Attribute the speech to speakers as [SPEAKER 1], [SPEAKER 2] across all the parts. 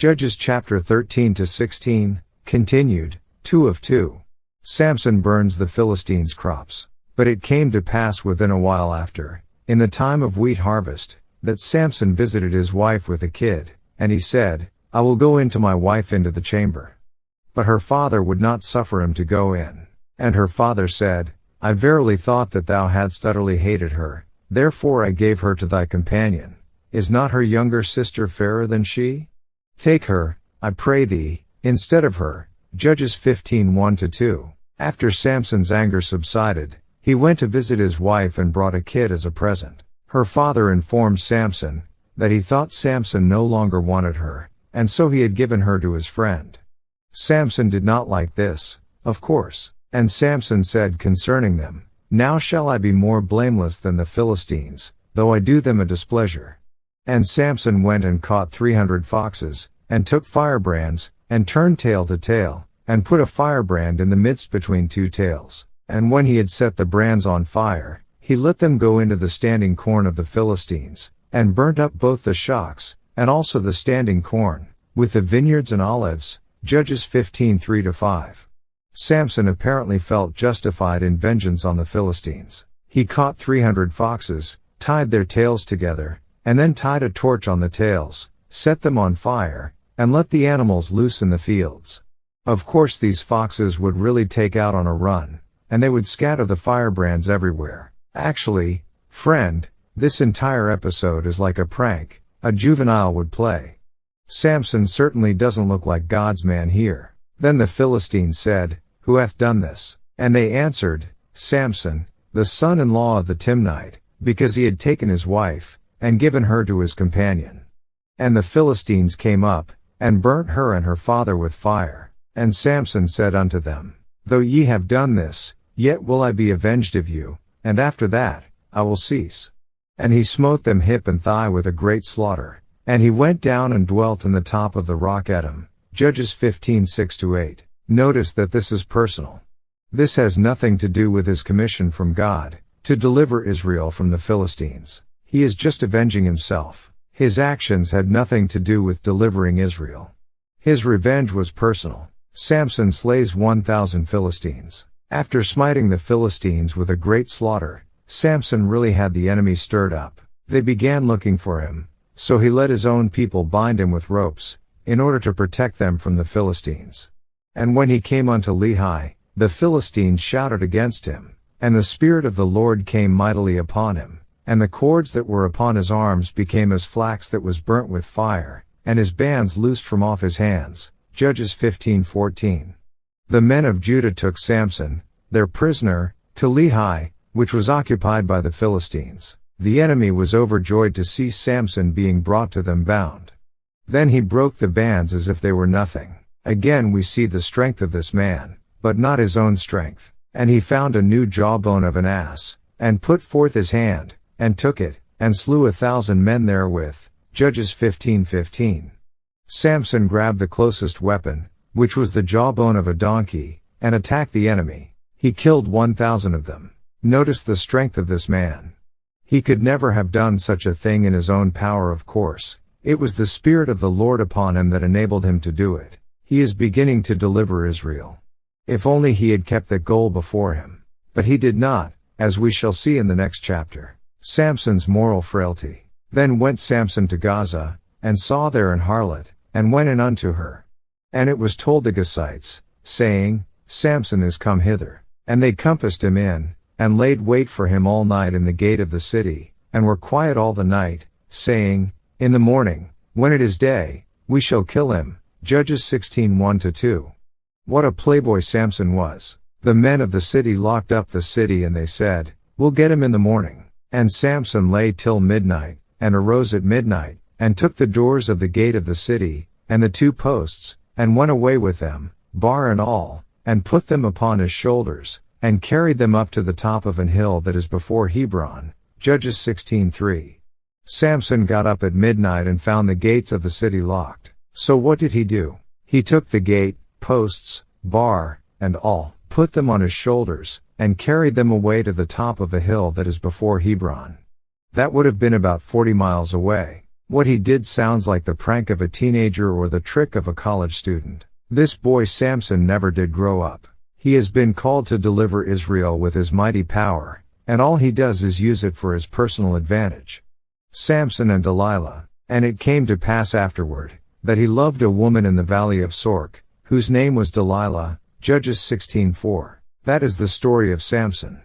[SPEAKER 1] Judges chapter 13 to 16, continued, 2 of 2. Samson burns the Philistines' crops. But it came to pass within a while after, in the time of wheat harvest, that Samson visited his wife with a kid, and he said, I will go in to my wife into the chamber. But her father would not suffer him to go in. And her father said, I verily thought that thou hadst utterly hated her, therefore I gave her to thy companion. Is not her younger sister fairer than she? Take her, I pray thee, instead of her. Judges 15 1-2. After Samson's anger subsided, he went to visit his wife and brought a kid as a present. Her father informed Samson that he thought Samson no longer wanted her, and so he had given her to his friend. Samson did not like this, of course, and Samson said concerning them, Now shall I be more blameless than the Philistines, though I do them a displeasure. And Samson went and caught 300 foxes, and took firebrands, and turned tail to tail, and put a firebrand in the midst between two tails. And when he had set the brands on fire, he let them go into the standing corn of the Philistines, and burnt up both the shocks, and also the standing corn, with the vineyards and olives. Judges 15 3-5. Samson apparently felt justified in vengeance on the Philistines. He caught 300 foxes, tied their tails together, and then tied a torch on the tails, set them on fire, and let the animals loose in the fields. Of course these foxes would really take out on a run, and they would scatter the firebrands everywhere. Actually, friend, this entire episode is like a prank a juvenile would play. Samson certainly doesn't look like God's man here. Then the Philistines said, Who hath done this? And they answered, Samson, the son-in-law of the Timnite, because he had taken his wife, and given her to his companion. And the Philistines came up, and burnt her and her father with fire. And Samson said unto them, Though ye have done this, yet will I be avenged of you, and after that, I will cease. And he smote them hip and thigh with a great slaughter. And he went down and dwelt in the top of the rock Edom. Judges 15 6-8. Notice that this is personal. This has nothing to do with his commission from God, to deliver Israel from the Philistines. He is just avenging himself. His actions had nothing to do with delivering Israel. His revenge was personal. Samson slays 1,000 Philistines. After smiting the Philistines with a great slaughter, Samson really had the enemy stirred up. They began looking for him, so he let his own people bind him with ropes, in order to protect them from the Philistines. And when he came unto Lehi, the Philistines shouted against him, and the Spirit of the Lord came mightily upon him, and the cords that were upon his arms became as flax that was burnt with fire, and his bands loosed from off his hands. Judges 15:14. The men of Judah took Samson, their prisoner, to Lehi, which was occupied by the Philistines. The enemy was overjoyed to see Samson being brought to them bound. Then he broke the bands as if they were nothing. Again we see the strength of this man, but not his own strength. And he found a new jawbone of an ass, and put forth his hand, and took it, and slew 1,000 men therewith. Judges 15:15. Samson grabbed the closest weapon, which was the jawbone of a donkey, and attacked the enemy. He killed 1,000 of them. Notice the strength of this man. He could never have done such a thing in his own power, of course. It was the Spirit of the Lord upon him that enabled him to do it. He is beginning to deliver Israel. If only he had kept that goal before him. But he did not, as we shall see in the next chapter. Samson's moral frailty. Then went Samson to Gaza, and saw there an harlot, and went in unto her. And it was told the Gazites, saying, Samson is come hither. And they compassed him in, and laid wait for him all night in the gate of the city, and were quiet all the night, saying, In the morning, when it is day, we shall kill him. Judges 16:1-2. What a playboy Samson was. The men of the city locked up the city, and they said, We'll get him in the morning. And Samson lay till midnight, and arose at midnight, and took the doors of the gate of the city, and the 2 posts, and went away with them, bar and all, and put them upon his shoulders, and carried them up to the top of an hill that is before Hebron. Judges 16:3. Samson got up at midnight and found the gates of the city locked. So what did he do? He took the gate, posts, bar, and all, put them on his shoulders, and carried them away to the top of a hill that is before Hebron. That would have been about 40 miles away. What he did sounds like the prank of a teenager or the trick of a college student. This boy Samson never did grow up. He has been called to deliver Israel with his mighty power, and all he does is use it for his personal advantage. Samson and Delilah. And it came to pass afterward, that he loved a woman in the valley of Sorek, whose name was Delilah, Judges 16:4. That is the story of Samson.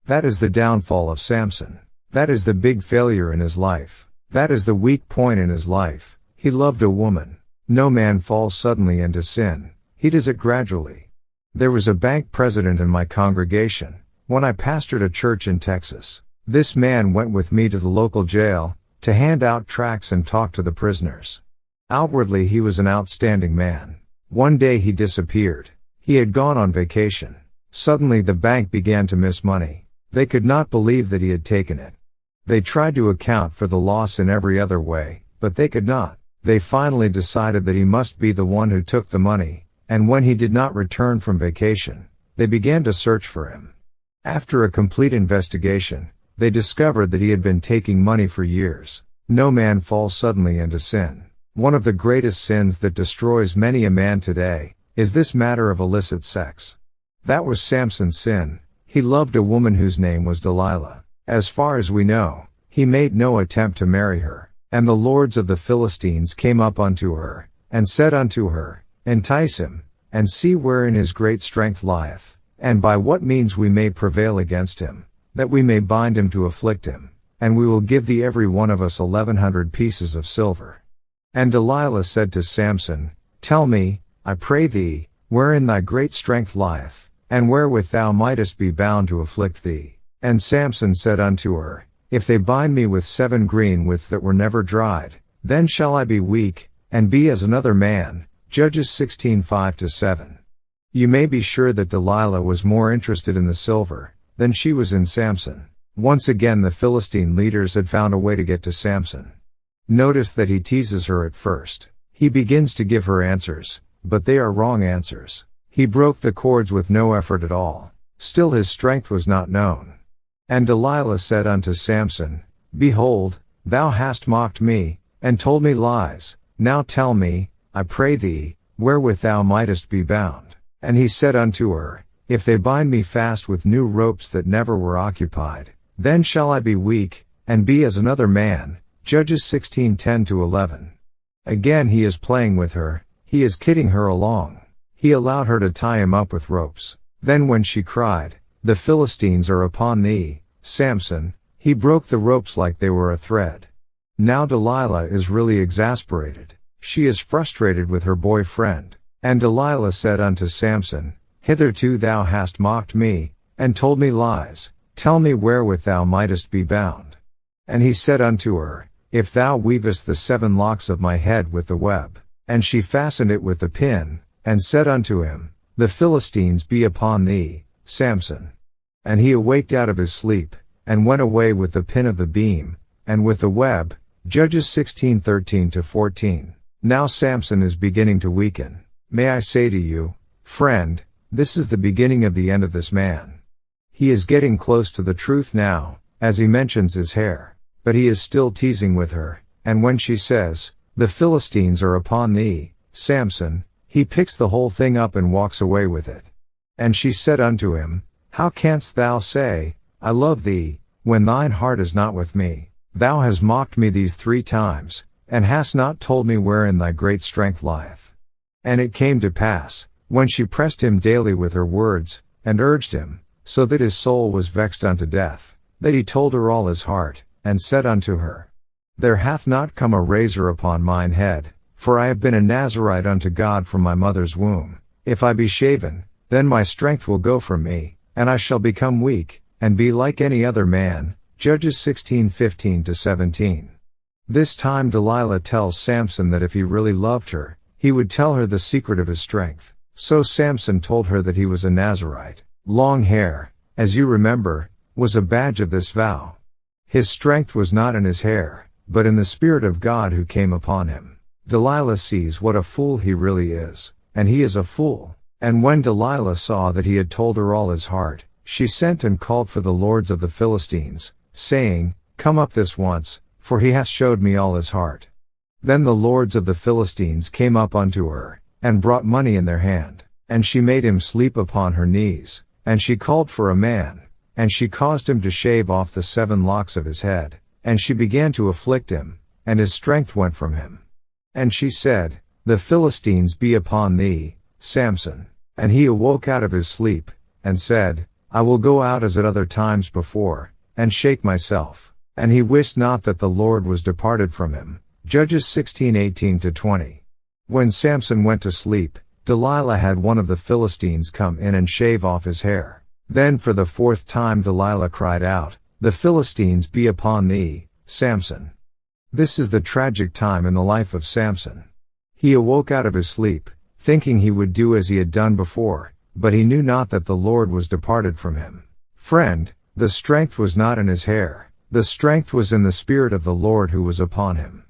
[SPEAKER 1] That is the downfall of Samson. That is the big failure in his life. That is the weak point in his life. He loved a woman. No man falls suddenly into sin. He does it gradually. There was a bank president in my congregation, when I pastored a church in Texas. This man went with me to the local jail, to hand out tracts and talk to the prisoners. Outwardly he was an outstanding man. One day he disappeared. He had gone on vacation. Suddenly the bank began to miss money. They could not believe that he had taken it. They tried to account for the loss in every other way, but they could not. They finally decided that he must be the one who took the money, and when he did not return from vacation, they began to search for him. After a complete investigation, they discovered that he had been taking money for years. No man falls suddenly into sin. One of the greatest sins that destroys many a man today, is this matter of illicit sex. That was Samson's sin. He loved a woman whose name was Delilah. As far as we know, he made no attempt to marry her. And the lords of the Philistines came up unto her, and said unto her, Entice him, and see wherein his great strength lieth, and by what means we may prevail against him, that we may bind him to afflict him, and we will give thee every one of us 1,100 pieces of silver. And Delilah said to Samson, Tell me, I pray thee, wherein thy great strength lieth, and wherewith thou mightest be bound to afflict thee. And Samson said unto her, If they bind me with 7 green withs that were never dried, then shall I be weak, and be as another man. Judges 16:5-7. You may be sure that Delilah was more interested in the silver, than she was in Samson. Once again the Philistine leaders had found a way to get to Samson. Notice that he teases her at first. He begins to give her answers, but they are wrong answers. He broke the cords with no effort at all. Still his strength was not known. And Delilah said unto Samson, Behold, thou hast mocked me, and told me lies. Now tell me, I pray thee, wherewith thou mightest be bound. And he said unto her, If they bind me fast with new ropes that never were occupied, then shall I be weak, and be as another man. Judges 16:10-11. Again he is playing with her, he is kidding her along. He allowed her to tie him up with ropes. Then when she cried, The Philistines are upon thee, Samson, he broke the ropes like they were a thread. Now Delilah is really exasperated. She is frustrated with her boyfriend. And Delilah said unto Samson, Hitherto thou hast mocked me, and told me lies. Tell me wherewith thou mightest be bound. And he said unto her, If thou weavest the 7 locks of my head with the web. And she fastened it with the pin, and said unto him, The Philistines be upon thee, Samson. And he awaked out of his sleep, and went away with the pin of the beam, and with the web. Judges 16:13-14. Now Samson is beginning to weaken. May I say to you, friend, this is the beginning of the end of this man. He is getting close to the truth now, as he mentions his hair. But he is still teasing with her, and when she says, The Philistines are upon thee, Samson, he picks the whole thing up and walks away with it. And she said unto him, How canst thou say, I love thee, when thine heart is not with me? Thou hast mocked me these 3 times, and hast not told me wherein thy great strength lieth. And it came to pass, when she pressed him daily with her words, and urged him, so that his soul was vexed unto death, that he told her all his heart, and said unto her, There hath not come a razor upon mine head, for I have been a Nazarite unto God from my mother's womb. If I be shaven, then my strength will go from me, and I shall become weak, and be like any other man. Judges 16:15-17. This time Delilah tells Samson that if he really loved her, he would tell her the secret of his strength. So Samson told her that he was a Nazarite. Long hair, as you remember, was a badge of this vow. His strength was not in his hair, but in the Spirit of God who came upon him. Delilah sees what a fool he really is, and he is a fool. And when Delilah saw that he had told her all his heart, she sent and called for the lords of the Philistines, saying, Come up this once, for he hath showed me all his heart. Then the lords of the Philistines came up unto her, and brought money in their hand. And she made him sleep upon her knees, and she called for a man, and she caused him to shave off the 7 locks of his head, and she began to afflict him, and his strength went from him. And she said, The Philistines be upon thee, Samson. And he awoke out of his sleep, and said, I will go out as at other times before, and shake myself. And he wist not that the Lord was departed from him. Judges 16:18-20. When Samson went to sleep, Delilah had one of the Philistines come in and shave off his hair. Then for the 4th time Delilah cried out, The Philistines be upon thee, Samson. This is the tragic time in the life of Samson. He awoke out of his sleep, thinking he would do as he had done before, but he knew not that the Lord was departed from him. Friend, the strength was not in his hair, the strength was in the Spirit of the Lord who was upon him.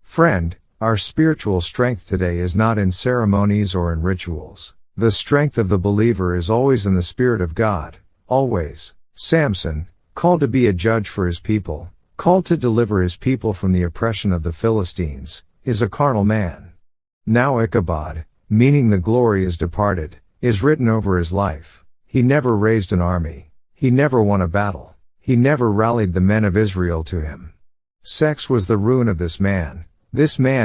[SPEAKER 1] Friend, our spiritual strength today is not in ceremonies or in rituals. The strength of the believer is always in the Spirit of God, always. Samson, called to be a judge for his people, called to deliver his people from the oppression of the Philistines, is a carnal man. Now Ichabod, meaning the glory is departed, is written over his life. He never raised an army. He never won a battle. He never rallied the men of Israel to him. Sex was the ruin of this man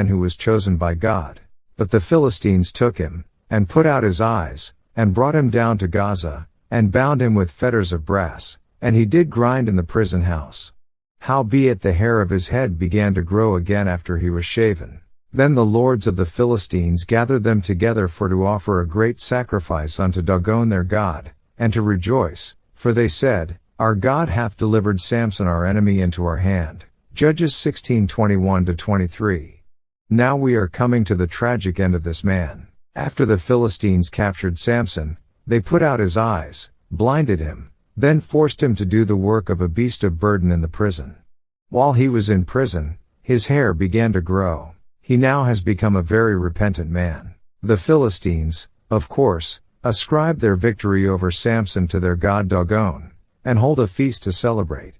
[SPEAKER 1] who was chosen by God. But the Philistines took him, and put out his eyes, and brought him down to Gaza, and bound him with fetters of brass, and he did grind in the prison house. Howbeit the hair of his head began to grow again after he was shaven. Then the lords of the Philistines gathered them together for to offer a great sacrifice unto Dagon their god, and to rejoice, for they said, Our God hath delivered Samson our enemy into our hand. Judges 16:21-23. Now we are coming to the tragic end of this man. After the Philistines captured Samson, they put out his eyes, blinded him, then forced him to do the work of a beast of burden in the prison. While he was in prison, his hair began to grow. He now has become a very repentant man. The Philistines, of course, ascribe their victory over Samson to their god Dagon, and hold a feast to celebrate.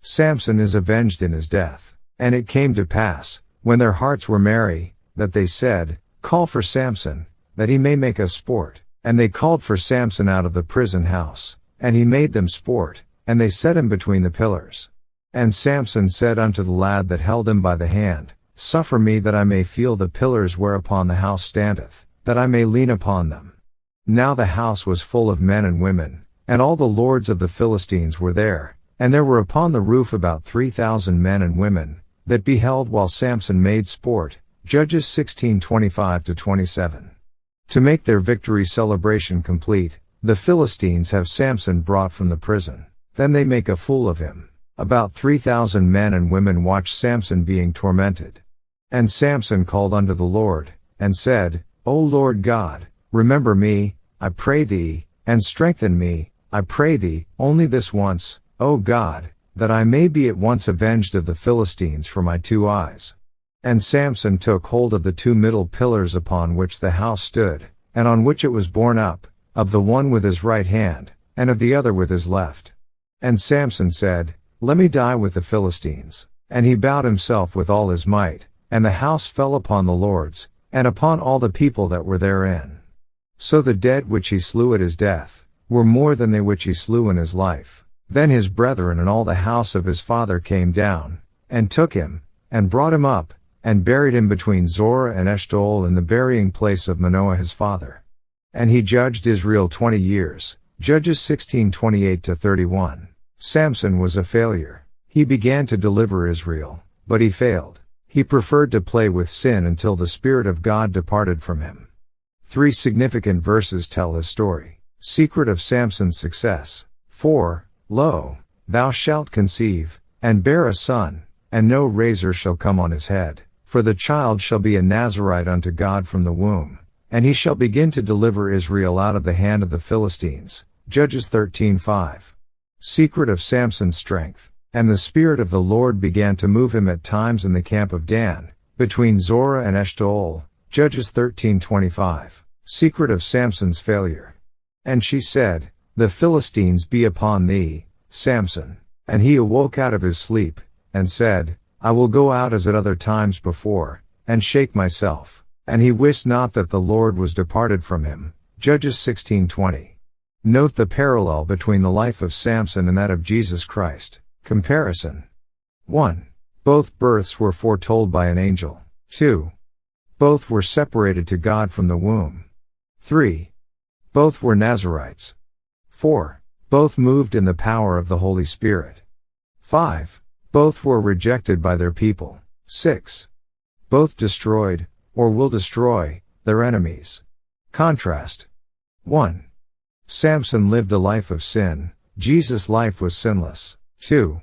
[SPEAKER 1] Samson is avenged in his death. And it came to pass, when their hearts were merry, that they said, Call for Samson, that he may make us sport. And they called for Samson out of the prison house, and he made them sport, and they set him between the pillars. And Samson said unto the lad that held him by the hand, Suffer me that I may feel the pillars whereupon the house standeth, that I may lean upon them. Now the house was full of men and women, and all the lords of the Philistines were there, and there were upon the roof about 3,000 men and women, that beheld while Samson made sport. Judges 16:25-27. To make their victory celebration complete, the Philistines have Samson brought from the prison. Then they make a fool of him. About 3,000 men and women watch Samson being tormented. And Samson called unto the Lord, and said, O Lord God, remember me, I pray thee, and strengthen me, I pray thee, only this once, O God, that I may be at once avenged of the Philistines for my 2 eyes. And Samson took hold of the 2 middle pillars upon which the house stood, and on which it was borne up, of the one with his right hand, and of the other with his left. And Samson said, Let me die with the Philistines. And he bowed himself with all his might, and the house fell upon the lords, and upon all the people that were therein. So the dead which he slew at his death, were more than they which he slew in his life. Then his brethren and all the house of his father came down, and took him, and brought him up, and buried him between Zorah and Eshtaol in the burying place of Manoah his father. And he judged Israel 20 years. Judges 16:28-31. Samson was a failure. He began to deliver Israel, but he failed. He preferred to play with sin until the Spirit of God departed from him. 3 significant verses tell his story. Secret of Samson's success. 4. Lo, thou shalt conceive, and bear a son, and no razor shall come on his head, for the child shall be a Nazarite unto God from the womb, and he shall begin to deliver Israel out of the hand of the Philistines. Judges 13:5. Secret of Samson's strength. And the Spirit of the Lord began to move him at times in the camp of Dan, between Zorah and Eshtaol. Judges 13:25. Secret of Samson's failure. And she said, The Philistines be upon thee, Samson. And he awoke out of his sleep, and said, I will go out as at other times before, and shake myself. And he wist not that the Lord was departed from him. Judges 16:20. Note the parallel between the life of Samson and that of Jesus Christ. Comparison. 1. Both births were foretold by an angel. 2. Both were separated to God from the womb. 3. Both were Nazarites. 4. Both moved in the power of the Holy Spirit. 5. Both were rejected by their people. 6. Both destroyed, or will destroy, their enemies. Contrast. 1. Samson lived a life of sin. Jesus' life was sinless. 2.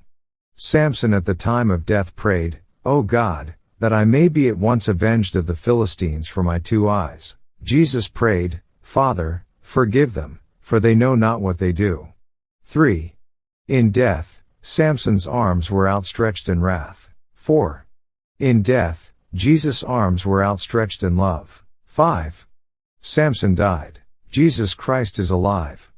[SPEAKER 1] Samson at the time of death prayed, "O God, that I may be at once avenged of the Philistines for my 2 eyes." Jesus prayed, "Father, forgive them, for they know not what they do." 3. In death, Samson's arms were outstretched in wrath. 4. In death, Jesus' arms were outstretched in love. 5. Samson died. Jesus Christ is alive.